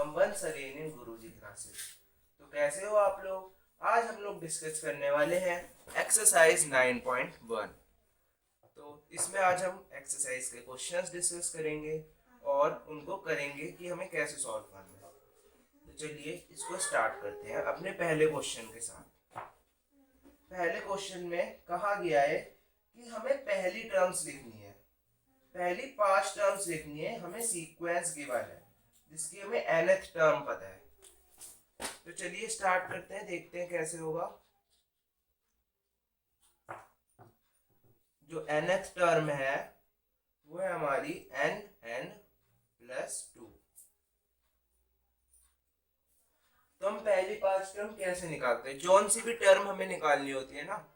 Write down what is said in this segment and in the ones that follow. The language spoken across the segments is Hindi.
फ्रॉम वन सरेनियन गुरुजी क्लासेस। तो कैसे हो आप लोग? आज हम लोग डिस्कस करने वाले हैं एक्सरसाइज 9.1। तो इसमें आज हम एक्सरसाइज के क्वेश्चंस डिस्कस करेंगे और उनको करेंगे कि हमें कैसे सॉल्व करना है। तो चलिए इसको स्टार्ट करते हैं अपने पहले क्वेश्चन के साथ। पहले क्वेश्चन में कहा गया है कि हमें पहली टर्म्स लिखनी है, पहली 5 टर्म्स लिखनी है, हमें सीक्वेंस गिवन है जिसकी हमें nth टर्म पता है। तो चलिए स्टार्ट करते हैं, देखते हैं कैसे होगा। जो nth टर्म है वो है हमारी n+2। तो हम पहली 5 टर्म कैसे निकालते हैं? जौन सी भी टर्म हमें निकालनी होती है ना,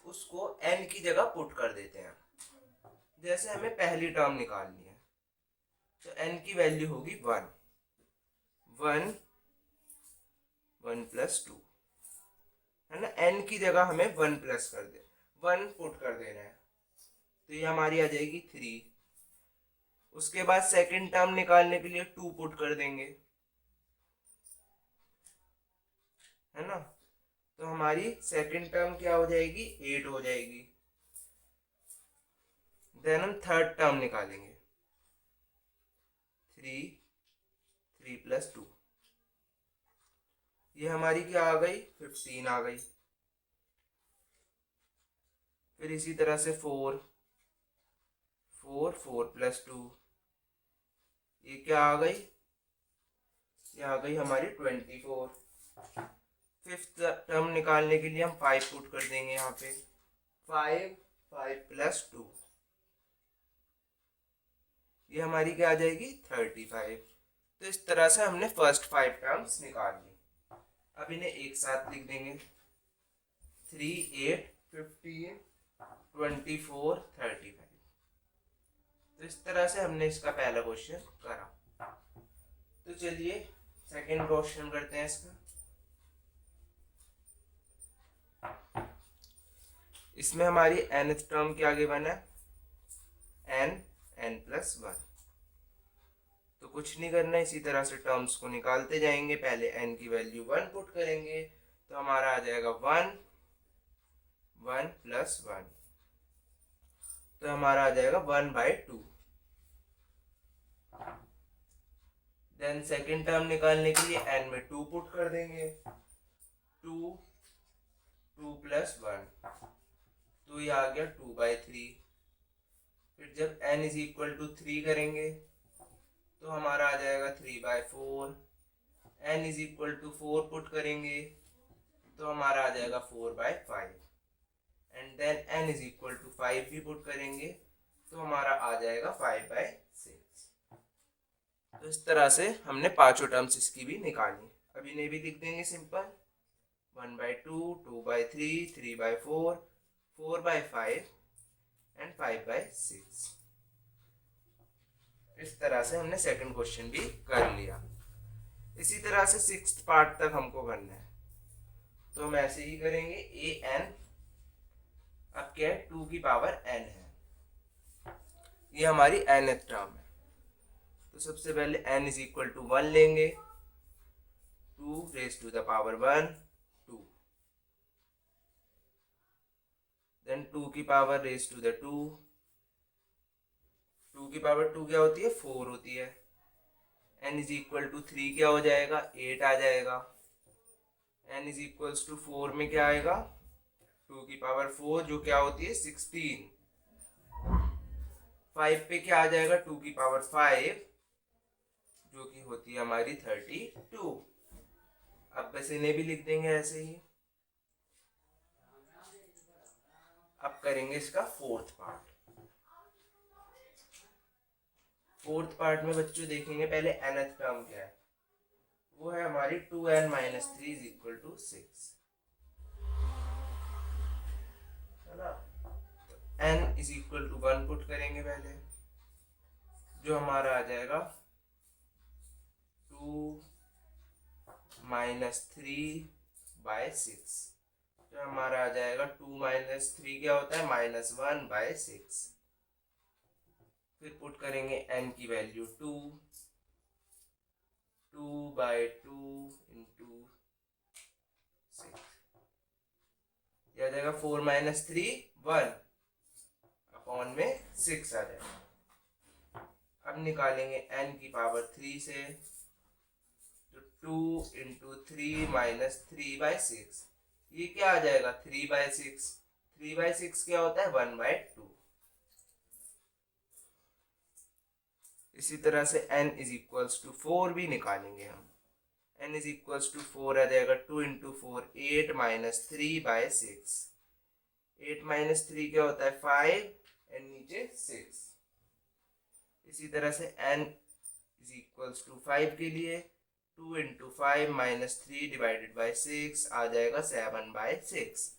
उसको n की जगह पुट कर देते हैं। जैसे हमें पहली टर्म निकालनी है तो n की वैल्यू होगी 1 +2 है ना। n की जगह हमें 1 प्लस कर दे 1 पुट कर देना है, तो ये हमारी आ जाएगी 3। उसके बाद सेकंड टर्म निकालने के लिए 2 पुट कर देंगे, है ना। तो हमारी सेकंड टर्म क्या हो जाएगी? 8 हो जाएगी। देन हम थर्ड टर्म निकालेंगे 3 + 2, ये हमारी क्या आ गई? 15 आ गई। फिर इसी तरह से 4 + 2, ये क्या आ गई? ये आ गई हमारी 24। फिफ्थ टर्म निकालने के लिए हम 5 पुट कर देंगे यहाँ पे, 5 + 2, ये हमारी क्या आ जाएगी? 35। तो इस तरह से हमने फर्स्ट 5 टर्म्स निकाल ली। अब इन्हें एक साथ लिख देंगे, 3, 8, 15, 24, 35। तो इस तरह से हमने इसका पहला क्वेश्चन करा। तो चलिए सेकंड क्वेश्चन करते हैं इसका। इसमें हमारी nth टर्म क्या गिवन है? n+1। तो कुछ नहीं करना, इसी तरह से टर्म्स को निकालते जाएंगे। पहले n की वैल्यू 1 पुट करेंगे तो हमारा आ जाएगा 1 + 1, तो हमारा आ जाएगा 1/2। देन सेकंड टर्म निकालने के लिए n में 2 पुट कर देंगे, 2 + 1, तो ये आ गया 2/3। फिर जब n = 3 करेंगे तो हमारा आ जाएगा 3/4। n = 4 पुट करेंगे तो हमारा आ जाएगा 4/5। एंड देन n = 5 भी पुट करेंगे तो हमारा आ जाएगा 5/6। तो इस तरह से हमने पांचों टर्म्स इसकी भी निकाली। अब इन्हें भी लिख देंगे सिंपल, 1/2, 2/3, 3/4, 4/5 एंड 5/6। इस तरह से हमने सेकंड क्वेश्चन भी कर लिया। इसी तरह से सिक्स्थ पार्ट तक हमको करना है, तो हम ऐसे ही करेंगे। an अब क्या है? 2 की पावर n है, ये हमारी nth टर्म है। तो सबसे पहले n = 1 लेंगे, 2 1, 2, देन 2 की पावर 2, 2 की पावर 2 क्या होती है? 4 होती है। n = 3 क्या हो जाएगा? 8 आ जाएगा। n = 4 में क्या आएगा? 2 की पावर 4 जो क्या होती है? 16। 5 पे क्या आ जाएगा? 2 की पावर 5 जो कि होती है हमारी 32। अब बस इन्हें भी लिख देंगे ऐसे ही। अब करेंगे इसका फोर्थ पार्ट। फोर्थ पार्ट में बच्चों देखेंगे पहले nth टर्म क्या है, वो है हमारी 2n - 3 = 6, है ना। तो n = 1 पुट करेंगे पहले, जो हमारा आ जाएगा 2 - 3/6, तो हमारा आ जाएगा 2 - 3 क्या होता है? -1/6। फिर पुट करेंगे n की वैल्यू 2 2/2 इंटू 6, यह आ जाएगा 4 माइनस 3 1 अपॉन में 6 आ जाएगा। अब निकालेंगे n की पावर 3 से, तो 2 इंटू 3 माइनस 3/6, ये क्या आ जाएगा 3/6। 3/6 क्या होता है 1/2। इसी तरह से n इज इक्वल्स टू 4 भी निकालेंगे हम। n इज इक्वल्स टू 4 आ जाएगा 2 इंटू 4 8 माइनस 3/6। 8 माइनस 3 क्या होता है 5 एंड नीचे 6। इसी तरह से n इज इक्वल्स टू 5 के लिए 2 इंटू 5 माइनस 3 डिवाइडेड बाई 6 आ जाएगा 7/6।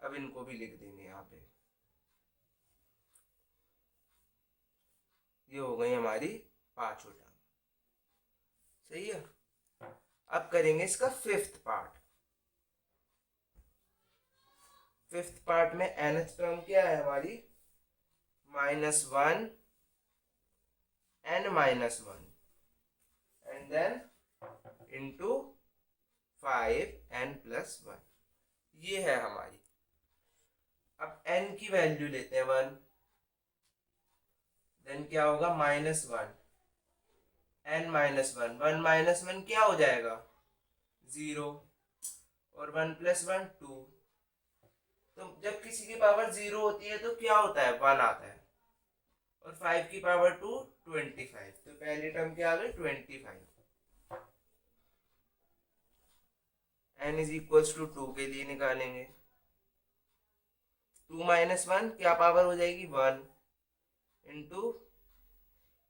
अब इनको भी लिख देंगे यहाँ पे। ये हो गई हमारी पांचों टर्म। सही है। अब करेंगे इसका फिफ्थ पार्ट। फिफ्थ पार्ट में nth टर्म क्या है हमारी -1 n minus 1 and then into 5n plus 1, ये है हमारी। अब n की वैल्यू लेते हैं 1, देन क्या होगा -1 n माइनस 1, 1 माइनस 1 क्या हो जाएगा 0 और 1 प्लस 1 2। तो जब किसी की पावर 0 होती है तो क्या होता है 1 आता है, और 5 की पावर 2 25। तो पहली टर्म क्या आ गई 25। n इज इक्वल्स टू 2 के लिए निकालेंगे। 2 माइनस 1 क्या पावर हो जाएगी 1 इंटू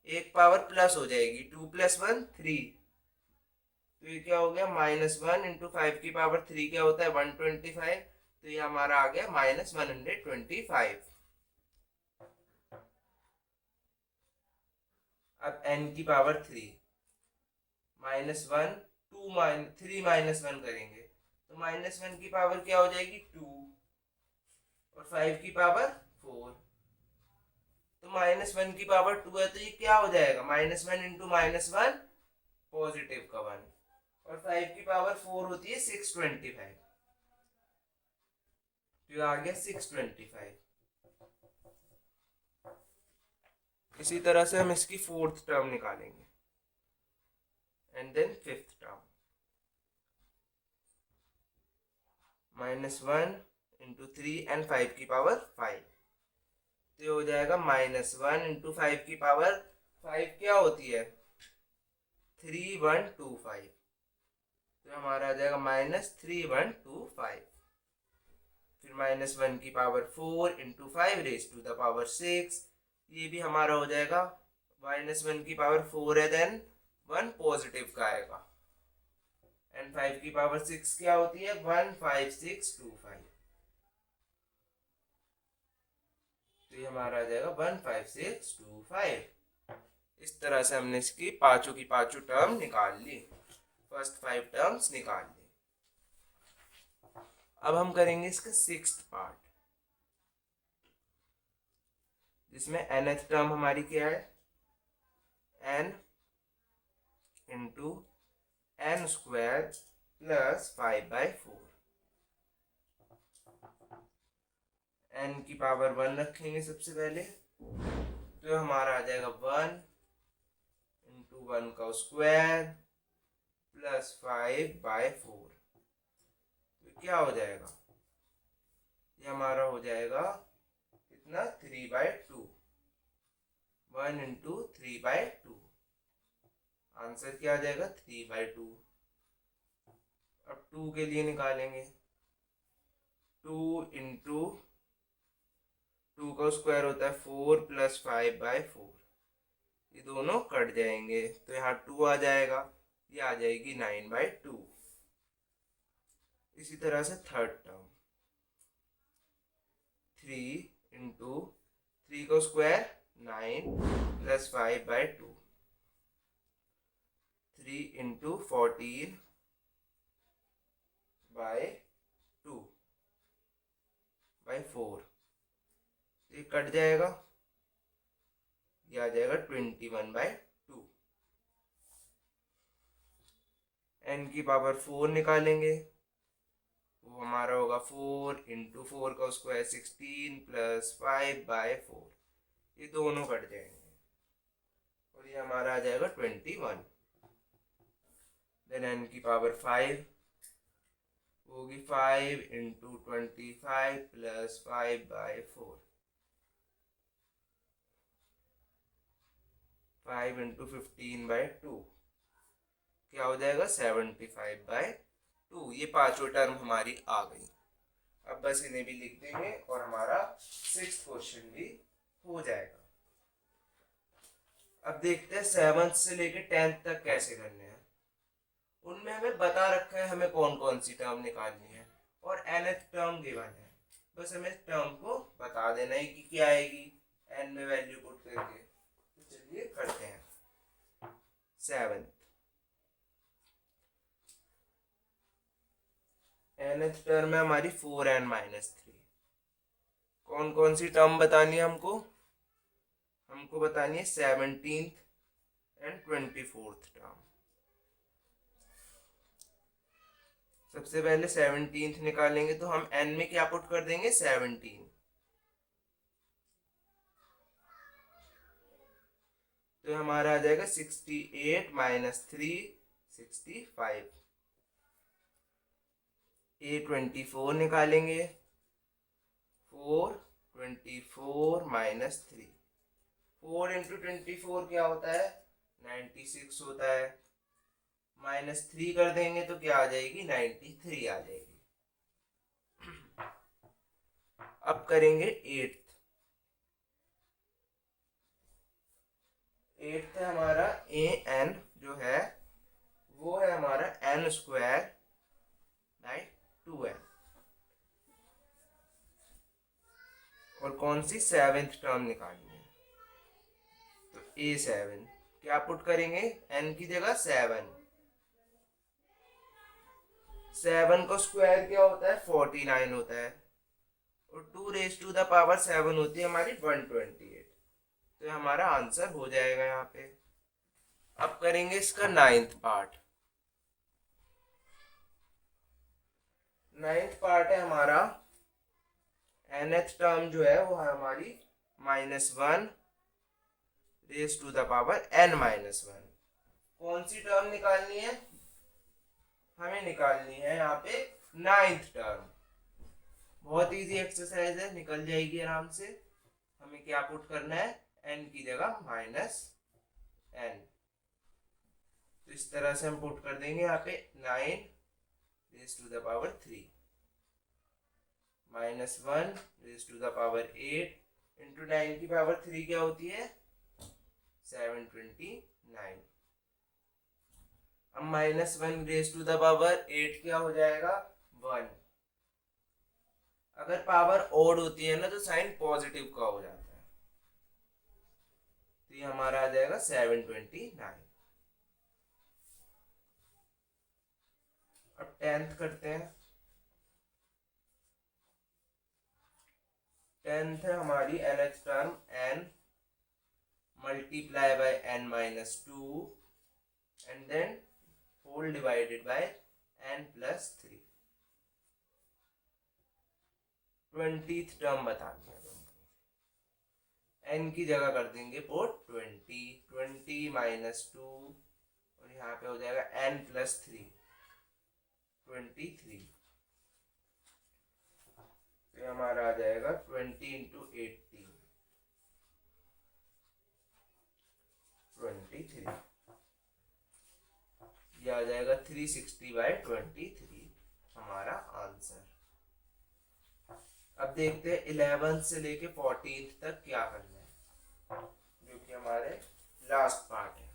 एक पावर प्लस हो जाएगी 2 प्लस 1 3। तो ये क्या हो गया -1 इंटू 5 की पावर 3 क्या होता है 125। तो ये हमारा आ गया -125। अब n की पावर 3 -1 2 3 -1 करेंगे तो -1 की पावर क्या हो जाएगी 2 और 5 की पावर 4। तो -1 की पावर 2 है तो ये क्या हो जाएगा -1 इंटू -1 पॉजिटिव का 1, और 5 की पावर 4 होती है 625। तो आ गया 625। इसी तरह से हम इसकी फोर्थ टर्म निकालेंगे and then fifth term. -1 into 3 and 5 की पावर 5, तो हो जाएगा -1 इंटू 5 की पावर 5 क्या होती है 3125। तो हमारा आ जाएगा -3125। फिर -1 की power 4 into 5 raise to the power 6, ये भी हमारा हो जाएगा -1 की पावर 4 है देन 1 पॉजिटिव का आएगा, एंड 5 की पावर 6 क्या होती है 15625। तो ये हमारा आ जाएगा 15625। इस तरह से हमने इसकी पांचों की पांचों टर्म निकाल ली, फर्स्ट 5 टर्म्स निकाल ली। अब हम करेंगे इसका सिक्स्थ पार्ट, जिसमें nth टर्म हमारी क्या है n into n square plus 5/4। n की पावर 1 रखेंगे सबसे पहले, तो हमारा आ जाएगा 1 इंटू 1 का स्क्वायर प्लस 5/4। तो क्या हो जाएगा ये हमारा हो जाएगा कितना 3/2। 1 इंटू 3/2, आंसर क्या आ जाएगा 3/2। अब 2 के लिए निकालेंगे। 2 इंटू 2 का स्क्वायर होता है 4 प्लस 5/4, ये दोनों कट जाएंगे तो यहाँ 2 आ जाएगा, ये आ जाएगी 9/2। इसी तरह से थर्ड टर्म 3 इंटू 3 का स्क्वायर 9 प्लस 5/2, 3 इंटू 14/2/4, ये कट जाएगा, ये आ जाएगा 21/2। n की पावर 4 निकालेंगे, वो हमारा होगा 4 इंटू 4 का स्क्वायर 16 प्लस 5/4, ये दोनों कट जाएंगे और ये हमारा आ जाएगा 21। देन n की पावर 5 होगी 5 इंटू 25 प्लस 5/4, 5 इंटू 15/2, क्या हो जाएगा 75/2। ये पांचों टर्म हमारी आ गई। अब बस इन्हें भी लिख देंगे और हमारा 6th क्वेश्चन भी हो जाएगा। अब देखते हैं 7th से लेके 10th तक कैसे करने हैं। उनमें हमें बता रखा है हमें कौन कौन सी टर्म निकालनी है और nth टर्म गिवन है, बस हमें टर्म को बता देना है कि क्या आएगी n में वैल्यू पुट करके। तो चलिए करते हैं। 7th nth टर्म है हमारी 4n-3। कौन कौन सी टर्म बतानी है हमको बतानी है 17th एंड 24th टर्म। सबसे पहले 17th निकालेंगे तो हम n में क्या पुट कर देंगे 17, तो हमारा आ जाएगा 68 - 3 65। A24 निकालेंगे 4 24 - 3, 4 इंटू 24 क्या होता है 96 होता है, -3 कर देंगे तो क्या आ जाएगी 93 आ जाएगी। अब करेंगे 8th है हमारा an जो है वो है हमारा n²/2n। और कौन सी 7th टर्म निकालनी है तो A7, क्या पुट करेंगे n की जगह 7 का स्क्वायर क्या होता है 49 होता है और 2⁻⁷ होती है हमारी 128, तो हमारा आंसर हो जाएगा यहाँ पे। अब करेंगे इसका 9th पार्ट। 9th पार्ट है हमारा nth टर्म जो है वो है हमारी -1⁻n-1। कौन सी टर्म निकालनी है हमें निकालनी है यहाँ पे 9th टर्म। बहुत इजी एक्सरसाइज है, निकल जाएगी आराम से। हमें क्या पुट करना है n की जगह -n, तो इस तरह से हम पुट कर देंगे यहाँ पे 9⁻³ -1⁸ इंटू 9 की पावर 3 क्या होती है 729। अब -1⁸ क्या हो जाएगा 1। अगर पावर ओड होती है ना तो साइन पॉजिटिव का हो जाता है, तो ये हमारा आ जाएगा 729। अब 10th करते हैं। 10th है हमारी nth term n multiply by n-2 and then whole divided by n+3। 20th term बतानी है हमको। n की जगह कर देंगे पुट 20 -2 और यहाँ पे हो जाएगा n+3 23, तो हमारा आ जाएगा 20 इंटू 18 23, ये आ जाएगा 360/23 हमारा आंसर। अब देखते हैं 11th से लेके 14th तक क्या करना है, जो कि हमारे लास्ट पार्ट है।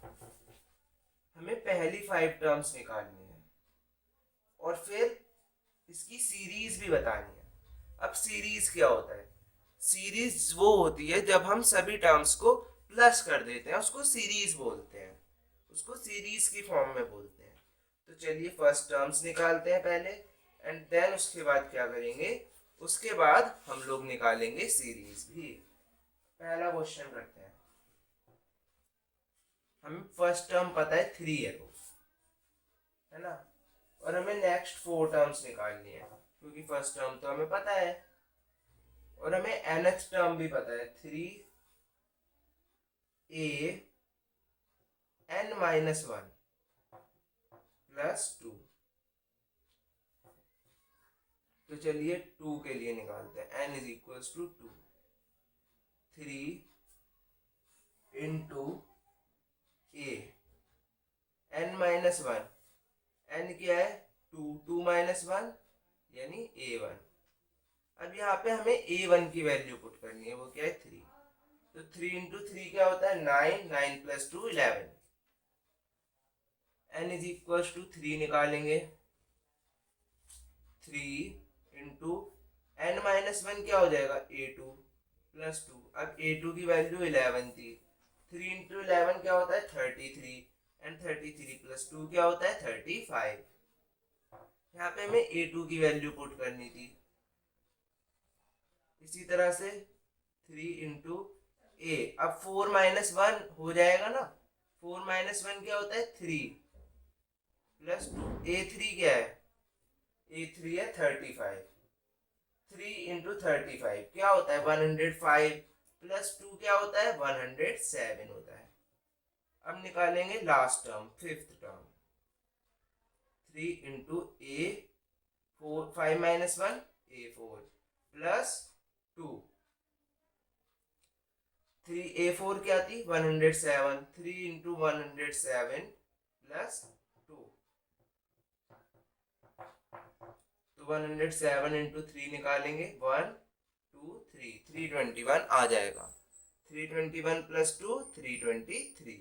हमें पहली 5 टर्म्स निकालनी है और फिर इसकी सीरीज भी बतानी है। अब सीरीज क्या होता है, सीरीज वो होती है जब हम सभी टर्म्स को प्लस कर देते हैं, उसको सीरीज बोलते हैं, उसको सीरीज की फॉर्म में बोलते हैं। तो चलिए फर्स्ट टर्म्स निकालते हैं पहले एंड देन उसके बाद क्या करेंगे, उसके बाद हम लोग निकालेंगे सीरीज भी। पहला क्वेश्चन करते हैं। हमें फर्स्ट टर्म पता है 3 है, है ना, और हमें नेक्स्ट 4 टर्म्स निकालनी है, क्योंकि फर्स्ट टर्म तो हमें पता है और हमें nth टर्म भी पता है, 3a(n-1) + 2। तो चलिए 2 के लिए निकालते हैं, n = 2, 3 × a n-1, n क्या है 2, 2 - 1 यानी a1। अब यहाँ पे हमें a1 की वैल्यू पुट करनी है, वो क्या है 3। तो 3 × 3 क्या होता है 9, 9 + 2 11। n = 3 निकालेंगे, 3 × n-1 क्या हो जाएगा a2 + 2। अब a2 की वैल्यू 11 थी, 3 × 11 क्या होता है 33, एंड 33 + 2 क्या होता है 35। यहाँ पे हमें a2 की वैल्यू पुट करनी थी। इसी तरह से 3 × a, अब 4 - 1 हो जाएगा ना, 4 - 1 क्या होता है 3 + 2, a3 क्या है a3 है 35, 3 × 35 क्या होता है 105, + 2 क्या होता है 107 होता है। अब निकालेंगे last term, fifth term, 3 × a 4, 5 - 1 a4 + 2, 3a4 क्या थी 107, 3 × 107 + 2, तो 107 × 3 निकालेंगे 1 2 3, 321 आ जाएगा, 321 + 2 323।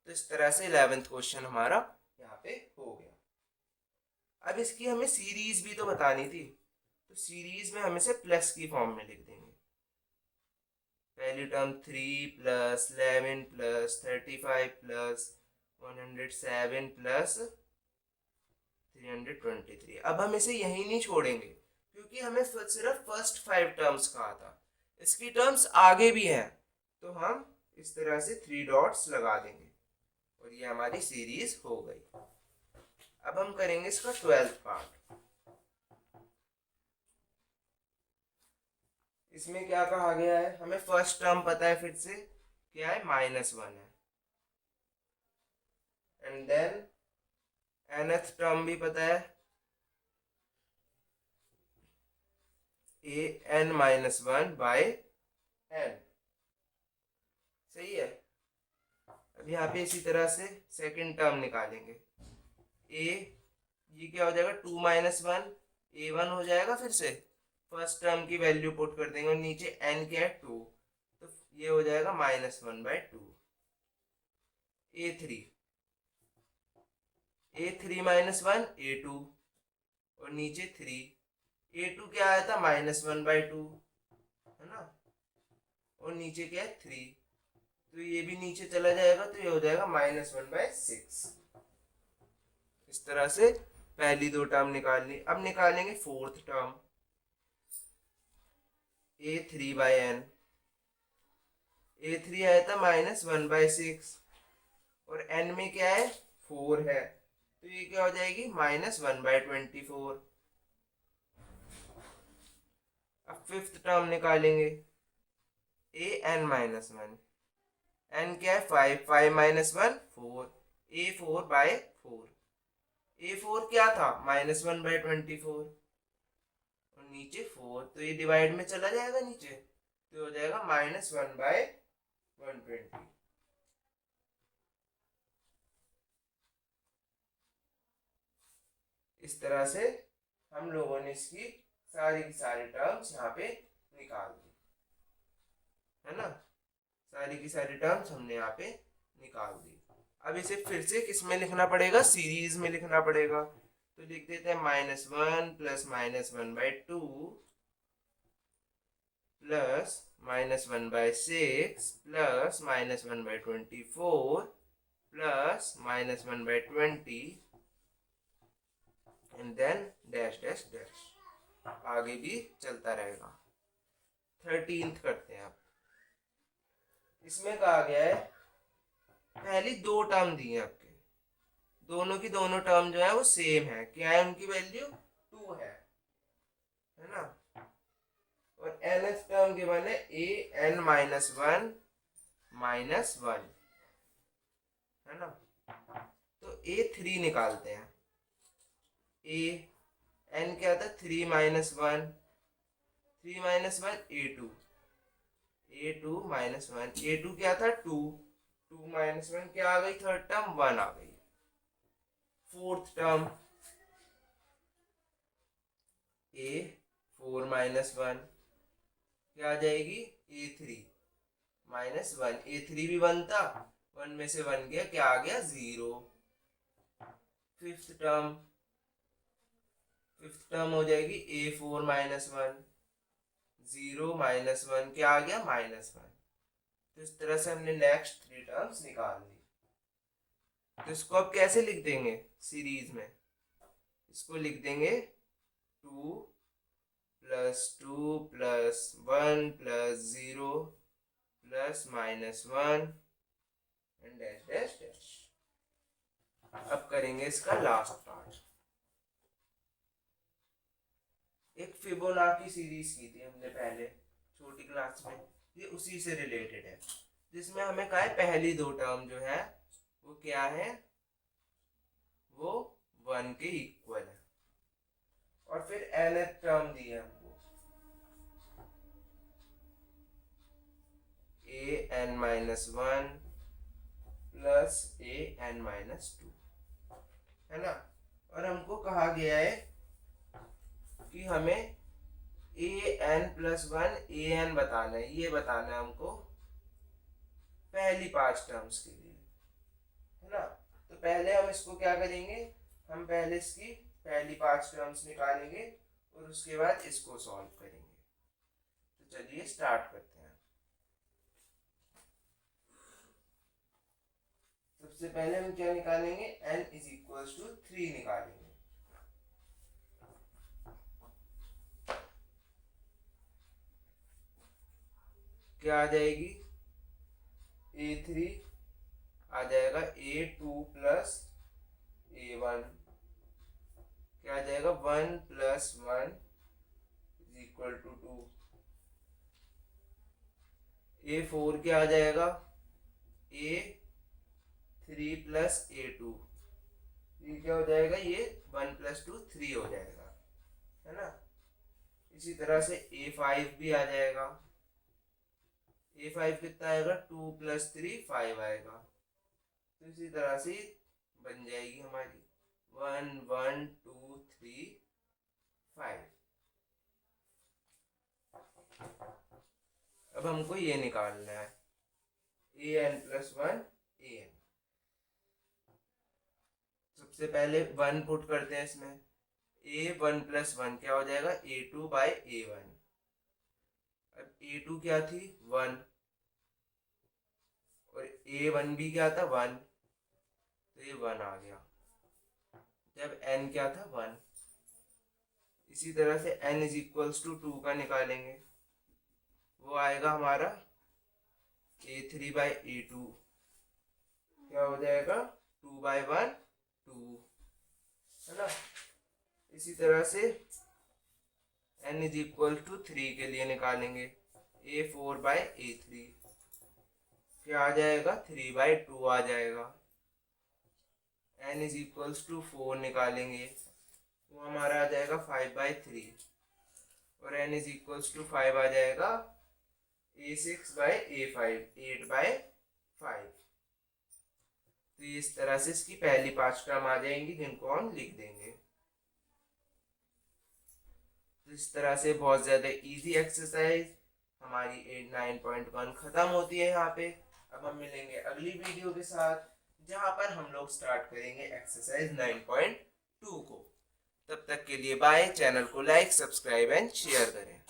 तो इस तरह से 11th क्वेश्चन हमारा यहाँ पे हो गया। अब इसकी हमें सीरीज भी तो बतानी थी, तो सीरीज में हम इसे प्लस की फॉर्म में लिख देंगे। पहली टर्म 3 + 11 + 35 + 107 + 323। अब हम इसे यहीं नहीं छोड़ेंगे, क्योंकि हमें सिर्फ फर्स्ट 5 टर्म्स कहा था, इसकी टर्म्स आगे भी हैं, तो हम इस तरह से 3 डॉट्स लगा देंगे और ये हमारी सीरीज हो गई। अब हम करेंगे इसका 12th पार्ट। इसमें क्या कहा गया है, हमें फर्स्ट टर्म पता है, फिर से क्या है -1 है, एंड देन nth टर्म भी पता है an-1/n, सही है। अब यहाँ पे इसी तरह से सेकंड टर्म निकालेंगे, a ये क्या हो जाएगा 2 - 1 a1 हो जाएगा, फिर से फर्स्ट टर्म की वैल्यू पुट कर देंगे और नीचे n क्या है 2, तो ये हो जाएगा -1/2। a3 -1 a2 और नीचे 3, a2 क्या आया था -1/2 है ना, और नीचे क्या है 3, तो ये भी नीचे चला जाएगा, तो ये हो जाएगा -1/6। इस तरह से पहली 2 टर्म निकाल ली। अब निकालेंगे फोर्थ टर्म, a3/n, a3 आया था -1/6 और n में क्या है 4 है, तो ये क्या हो जाएगी -1/24। अब फिफ्थ टर्म निकालेंगे, an-1, n क्या है 5, 5 - 1 4, a4/4, a4 क्या था -1/24 और नीचे 4, तो ये डिवाइड में चला जाएगा नीचे, तो हो जाएगा -1/120। इस तरह से हम लोगों ने इसकी सारी की सारी टर्म्स यहाँ पे निकाल दी, है ना, सारी की सारी टर्म्स हमने यहाँ पे निकाल दी। अब इसे फिर से किस में लिखना पड़ेगा, सीरीज में लिखना पड़ेगा, तो लिख देते हैं -1 + -1/2 + -1/6 + -1/24 + -1/20 and then dash dash dash, आगे भी चलता रहेगा। 13th करते हैं। अब इसमें कहा गया है पहली 2 टर्म दी है आपके, दोनों की दोनों टर्म जो है वो सेम है, क्या है उनकी वैल्यू 2 है ना। और nth टर्म के बने a n माइनस 1 माइनस 1 है ना। तो a3 निकालते हैं। a n क्या था 3 minus 1, 3 minus 1 a2, a2 minus 1, a2 क्या था 2, 2 माइनस 1 क्या आ गई, थर्ड टर्म 1 आ गई। फोर्थ टर्म a4 माइनस 1 क्या आ जाएगी a3 माइनस 1, a3 भी 1 था, 1 में से 1 गया, क्या आ गया 0। फिफ्थ टर्म हो जाएगी a4 माइनस 1, 0 माइनस 1 क्या आ गया माइनस 1। तो इस तरह से हमने नेक्स्ट 3 टर्म्स निकाल ली। तो इसको अब कैसे लिख देंगे सीरीज में, इसको लिख देंगे 2 plus 2 plus 1 plus 0 plus minus 1 and dash dash dash. अब करेंगे इसका लास्ट पार्ट। एक फिबोनाची सीरीज की थी हमने पहले छोटी क्लास में, ये उसी से रिलेटेड है, जिसमें हमें कहा है पहली दो टर्म जो है वो क्या है, वो 1 के इक्वल है। और फिर nth टर्म दी है हमको a n minus 1 plus a n minus 2 है ना। और हमको कहा गया है कि हमें a n plus 1 a n बताना है, ये बताना है हमको पहली 5 टर्म्स के लिए है ना। तो पहले हम इसको क्या करेंगे, हम पहले इसकी पहली 5 टर्म्स निकालेंगे और उसके बाद इसको सॉल्व करेंगे। तो चलिए स्टार्ट करते हैं। सबसे पहले हम क्या निकालेंगे, n इज इक्वल टू 3 निकालेंगे। क्या आ जाएगी a3 आ जाएगा a2 प्लस a1, क्या आ जाएगा 1 plus 1 is equal to 2। a4 क्या आ जाएगा a3 प्लस a2, ये क्या हो जाएगा, ये 1 प्लस 2 3 हो जाएगा है ना। इसी तरह से a5 भी आ जाएगा, a5 कितना आएगा 2 प्लस 3 5 आएगा। तो इसी तरह से बन जाएगी हमारी 1 1 2 3 5। अब हमको ये निकालना है an प्लस 1 an। सबसे पहले 1 पुट करते हैं इसमें, a1 प्लस 1 क्या हो जाएगा a2 बाई a1। अब a2 क्या थी 1 और a1 भी क्या था 1, तो ये 1 आ गया जब n क्या था 1। इसी तरह से n इज इक्वल्स टू 2 का निकालेंगे, वो आएगा हमारा a3 बाई a2, क्या हो जाएगा 2 बाई 1 2 है ना। इसी तरह से n इज इक्वल टू 3 के लिए निकालेंगे a4 बाई a3, क्या आ जाएगा 3 बाई 2 आ जाएगा। n इज इक्वल्स टू 4 निकालेंगे, वो हमारा आ जाएगा 5 बाई 3 और n इज इक्वल्स टू 5 आ जाएगा a6 बाई a5 8 बाई 5। तो इस तरह से इसकी पहली 5 टर्म आ जाएंगी जिनको हम लिख देंगे। तो इस तरह से बहुत ज़्यादा इजी एक्सरसाइज हमारी 8 9.1 ख़त्म होती है यहाँ पे। अब हम मिलेंगे अगली वीडियो के साथ जहाँ पर हम लोग स्टार्ट करेंगे एक्सरसाइज 9.2 को। तब तक के लिए बाय। चैनल को लाइक सब्सक्राइब एंड शेयर करें।